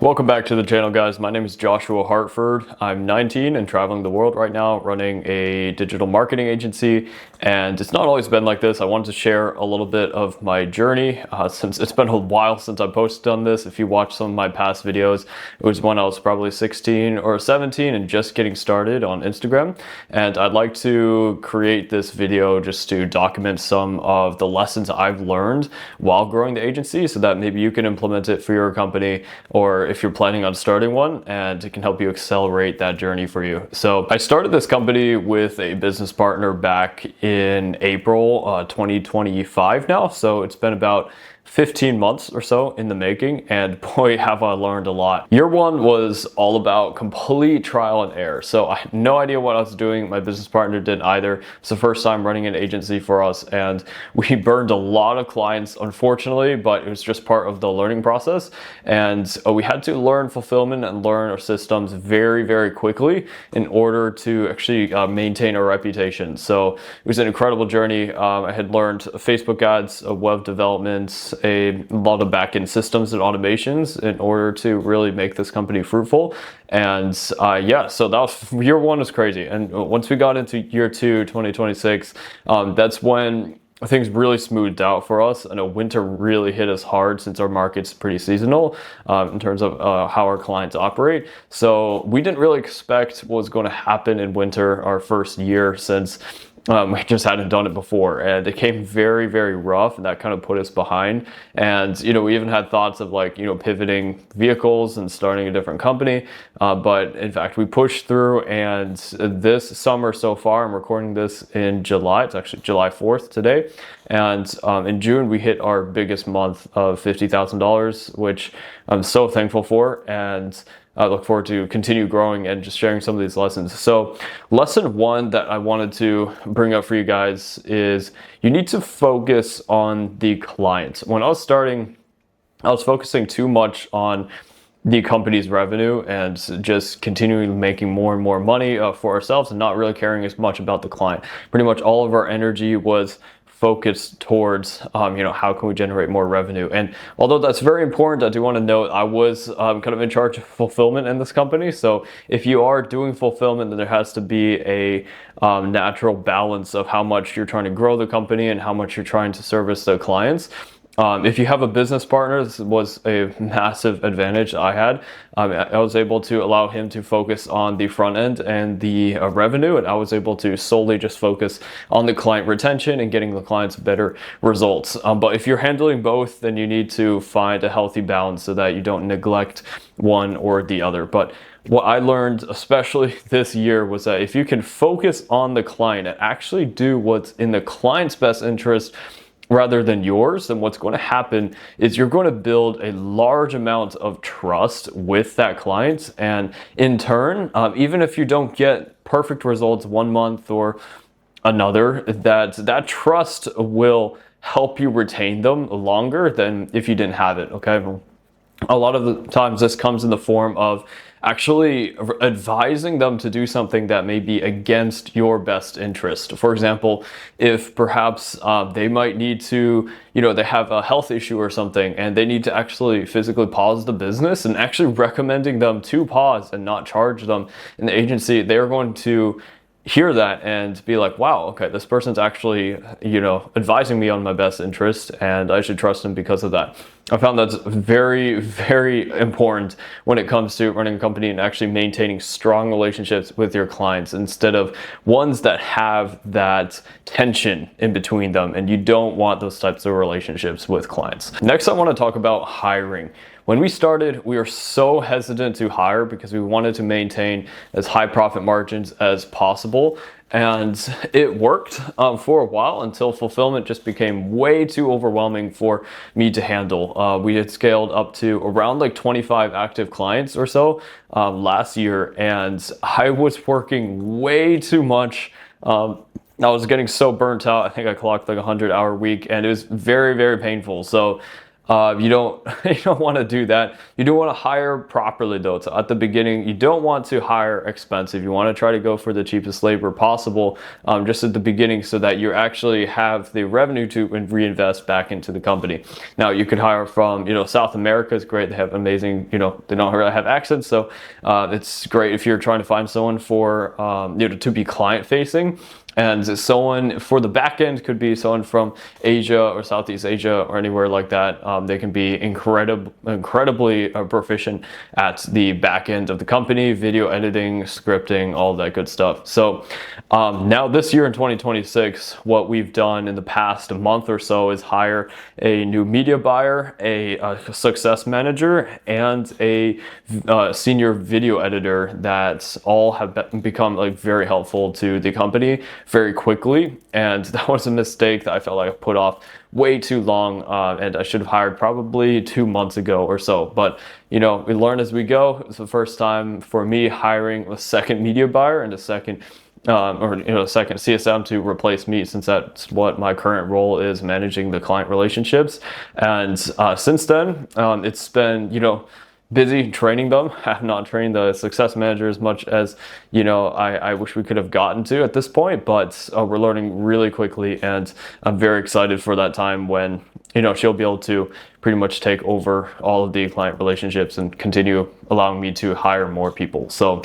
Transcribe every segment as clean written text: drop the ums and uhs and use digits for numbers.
Welcome back to the channel, guys. My name is Joshua Hartford. I'm 19 and traveling the world right now running a digital marketing agency, and it's not always been like this. I wanted to share a little bit of my journey since it's been a while since I posted on this. If you watch some of my past videos, it was when I was probably 16 or 17 and just getting started on Instagram, and I'd like to create this video just to document some of the lessons I've learned while growing the agency so that maybe you can implement it for your company, or if you're planning on starting one, and it can help you accelerate that journey for you. So I started this company with a business partner back in April 2025 now. So it's been about 15 months or so in the making, and boy, have I learned a lot. Year one was all about complete trial and error. So I had no idea what I was doing. My business partner didn't either. It's the first time running an agency for us, and we burned a lot of clients, unfortunately, but it was just part of the learning process. And we had to learn fulfillment and learn our systems very, very quickly in order to actually maintain our reputation. So it was an incredible journey. I had learned Facebook ads, web development, a lot of back-end systems and automations in order to really make this company fruitful. And yeah, so that was, year one was crazy. And once we got into year two, 2026, that's when things really smoothed out for us. I know winter really hit us hard since our market's pretty seasonal in terms of how our clients operate. So we didn't really expect what was going to happen in winter, our first year, since we just hadn't done it before, and it came very, very rough, and that kind of put us behind. And we even had thoughts of pivoting vehicles and starting a different company, but in fact we pushed through. And this summer so far, I'm recording this in July, it's actually July 4th today, and in June we hit our biggest month of $50,000, which I'm so thankful for, and I look forward to continue growing and just sharing some of these lessons. So lesson one that I wanted to bring up for you guys is you need to focus on the client. When I was starting, I was focusing too much on the company's revenue and just continuing making more and more money for ourselves and not really caring as much about the client. Pretty much all of our energy was focused towards how can we generate more revenue. And although that's very important, I do want to note I was kind of in charge of fulfillment in this company. So if you are doing fulfillment, then there has to be a natural balance of how much you're trying to grow the company and how much you're trying to service the clients. If you have a business partner, this was a massive advantage I had. I was able to allow him to focus on the front end and the revenue, and I was able to solely just focus on the client retention and getting the clients better results. But if you're handling both, then you need to find a healthy balance so that you don't neglect one or the other. But what I learned, especially this year, was that if you can focus on the client and actually do what's in the client's best interest rather than yours, then what's going to happen is you're going to build a large amount of trust with that client. And in turn, even if you don't get perfect results one month or another, that trust will help you retain them longer than if you didn't have it, okay? A lot of the times this comes in the form of actually advising them to do something that may be against your best interest. For example, if perhaps they might need to, they have a health issue or something and they need to actually physically pause the business, and actually recommending them to pause and not charge them in the agency, they're going to hear that and be like, wow, okay, this person's actually, advising me on my best interest, and I should trust him because of that. I found that's very, very important when it comes to running a company and actually maintaining strong relationships with your clients instead of ones that have that tension in between them, and you don't want those types of relationships with clients. Next, I want to talk about hiring. When we started, we were so hesitant to hire because we wanted to maintain as high profit margins as possible. And it worked for a while until fulfillment just became way too overwhelming for me to handle. We had scaled up to around 25 active clients or so last year, and I was working way too much. I was getting so burnt out. I think I clocked 100-hour week, and it was very, very painful. So You don't you don't want to do that. You do want to hire properly though. So at the beginning, you don't want to hire expensive. You want to try to go for the cheapest labor possible, just at the beginning, so that you actually have the revenue to reinvest back into the company. Now you could hire from, South America is great. They have amazing, they don't really have accents, so it's great if you're trying to find someone for to be client facing. And someone for the back end could be someone from Asia or Southeast Asia or anywhere like that. They can be incredibly proficient at the back end of the company, video editing, scripting, all that good stuff. So now this year in 2026, what we've done in the past month or so is hire a new media buyer, a success manager, and a senior video editor that all have become like very helpful to the company very quickly. And that was a mistake that I felt like I put off way too long, and I should have hired probably 2 months ago or so. But we learn as we go. It's the first time for me hiring a second media buyer and a second second CSM to replace me, since that's what my current role is, managing the client relationships. And since then, it's been busy training them. I have not trained the success manager as much as I wish we could have gotten to at this point, but we're learning really quickly, and I'm very excited for that time when she'll be able to pretty much take over all of the client relationships and continue allowing me to hire more people. So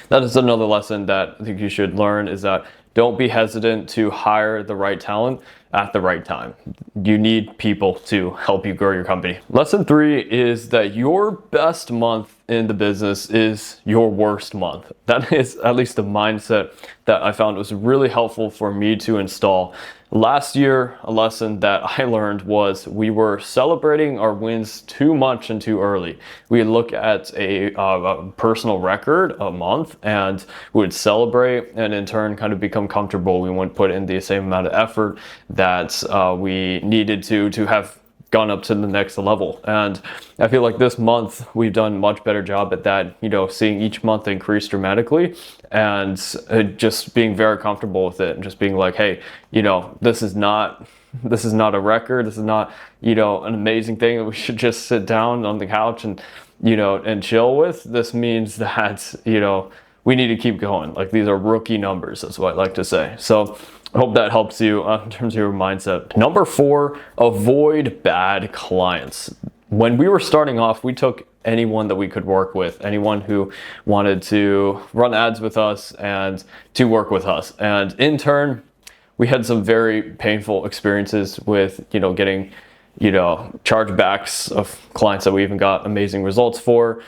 that is another lesson that I think you should learn, is that don't be hesitant to hire the right talent at the right time. You need people to help you grow your company. Lesson 3 is that your best month in the business is your worst month. That is at least a mindset that I found was really helpful for me to install. Last year, a lesson that I learned was we were celebrating our wins too much and too early. We would look at a personal record a month, and we would celebrate, and in turn kind of become comfortable. We wouldn't put in the same amount of effort that we needed to have gone up to the next level. And I feel like this month we've done a much better job at that, seeing each month increase dramatically, and just being very comfortable with it, and just being like, hey, this is not a record. This is not, an amazing thing that we should just sit down on the couch and, and chill with. This means that, we need to keep going. Like, these are rookie numbers. That's what I like to say. So I hope that helps you in terms of your mindset. Number 4, avoid bad clients. When we were starting off, we took anyone that we could work with, anyone who wanted to run ads with us and to work with us. And in turn, we had some very painful experiences with, getting, chargebacks of clients that we even got amazing results for.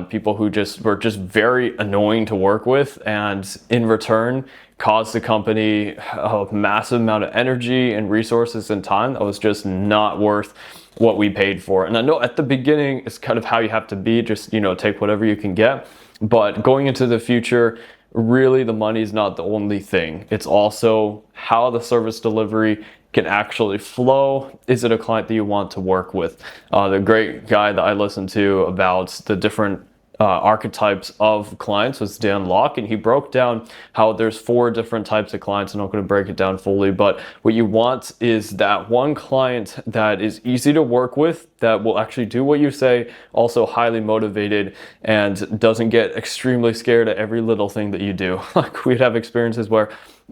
People who were just very annoying to work with, and in return caused the company a massive amount of energy and resources and time that was just not worth what we paid for. And I know at the beginning it's kind of how you have to be, just take whatever you can get. But going into the future, really the money is not the only thing. It's also how the service delivery can actually flow. Is it a client that you want to work with? The great guy that I listened to about the different archetypes of clients was Dan Lok, and he broke down how there's 4 different types of clients. I'm not going to break it down fully, but what you want is that one client that is easy to work with, that will actually do what you say, also highly motivated, and doesn't get extremely scared at every little thing that you do. Like, we'd have experiences where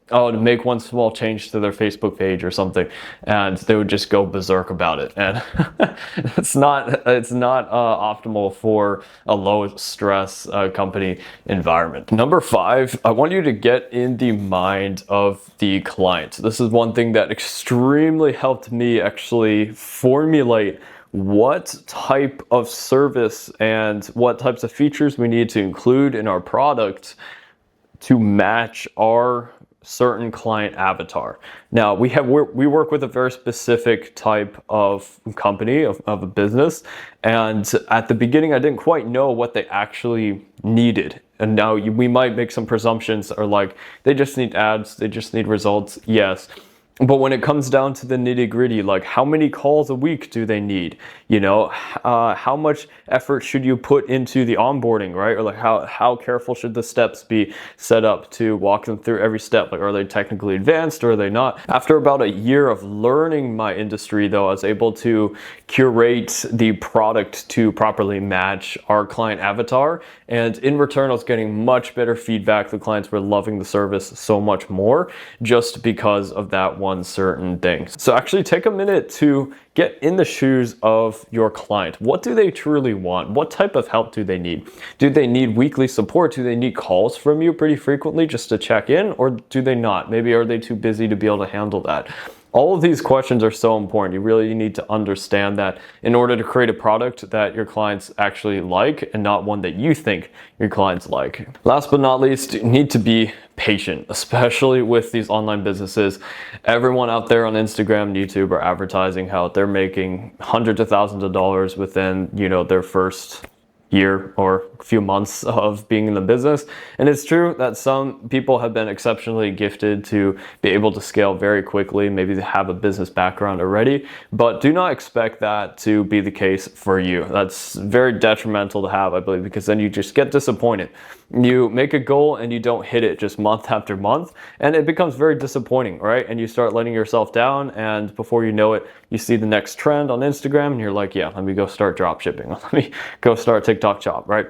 to make one small change to their Facebook page or something, and they would just go berserk about it. And it's not optimal for a low stress company environment. Number 5, I want you to get in the mind of the client. This is one thing that extremely helped me actually formulate what type of service and what types of features we need to include in our product to match our certain client avatar. Now, we work with a very specific type of company, of a business, and at the beginning I didn't quite know what they actually needed. And now we might make some presumptions, or like, they just need ads, they just need results. Yes, But when it comes down to the nitty gritty, like how many calls a week do they need? You know, how much effort should you put into the onboarding, right? Or like how careful should the steps be set up to walk them through every step? Like, are they technically advanced or are they not? After about a year of learning my industry, though, I was able to curate the product to properly match our client avatar. And in return, I was getting much better feedback. The clients were loving the service so much more just because of that one certain thing. So actually take a minute to get in the shoes of your client. What do they truly want? What type of help do they need? Do they need weekly support? Do they need calls from you pretty frequently just to check in? Or do they not? Maybe are they too busy to be able to handle that? All of these questions are so important. You really need to understand that in order to create a product that your clients actually like and not one that you think your clients like. Last but not least, you need to be patient, especially with these online businesses. Everyone out there on Instagram, YouTube are advertising how they're making hundreds of thousands of dollars within, their first year or a few months of being in the business. And it's true that some people have been exceptionally gifted to be able to scale very quickly. Maybe they have a business background already, but do not expect that to be the case for you. That's very detrimental to have, I believe, because then you just get disappointed. You make a goal and you don't hit it just month after month, and it becomes very disappointing, right? And you start letting yourself down, and before you know it, you see the next trend on Instagram and you're like, yeah, let me go start drop shipping. Let me go start TikTok shop, right?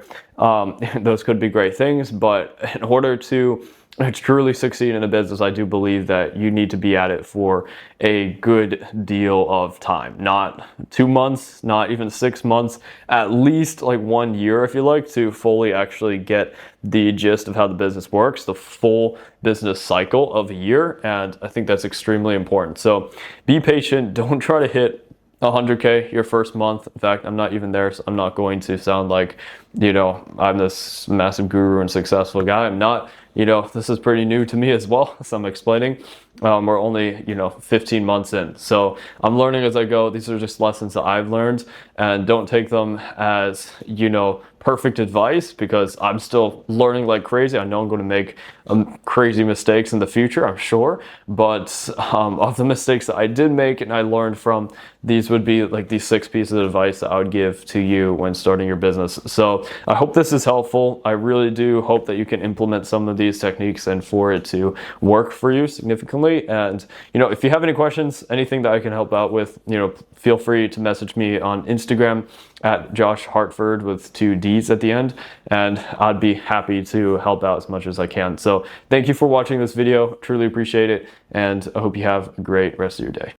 Those could be great things, but in order to truly succeed in a business, I do believe that you need to be at it for a good deal of time. Not 2 months, not even 6 months, at least like 1 year if you like, to fully actually get the gist of how the business works, the full business cycle of a year. And I think that's extremely important. So be patient. Don't try to hit 100K your first month. In fact, I'm not even there, so I'm not going to sound like, I'm this massive guru and successful guy. I'm not. This is pretty new to me as well, so I'm explaining. We're only, 15 months in. So I'm learning as I go. These are just lessons that I've learned, and don't take them as, perfect advice, because I'm still learning like crazy. I know I'm going to make crazy mistakes in the future, I'm sure. But of the mistakes that I did make and I learned from, these would be like these 6 pieces of advice that I would give to you when starting your business. So I hope this is helpful. I really do hope that you can implement some of these techniques and for it to work for you significantly. And, if you have any questions, anything that I can help out with, feel free to message me on Instagram at Josh Hartford with 2 D's at the end, and I'd be happy to help out as much as I can. So thank you for watching this video. Truly appreciate it, and I hope you have a great rest of your day.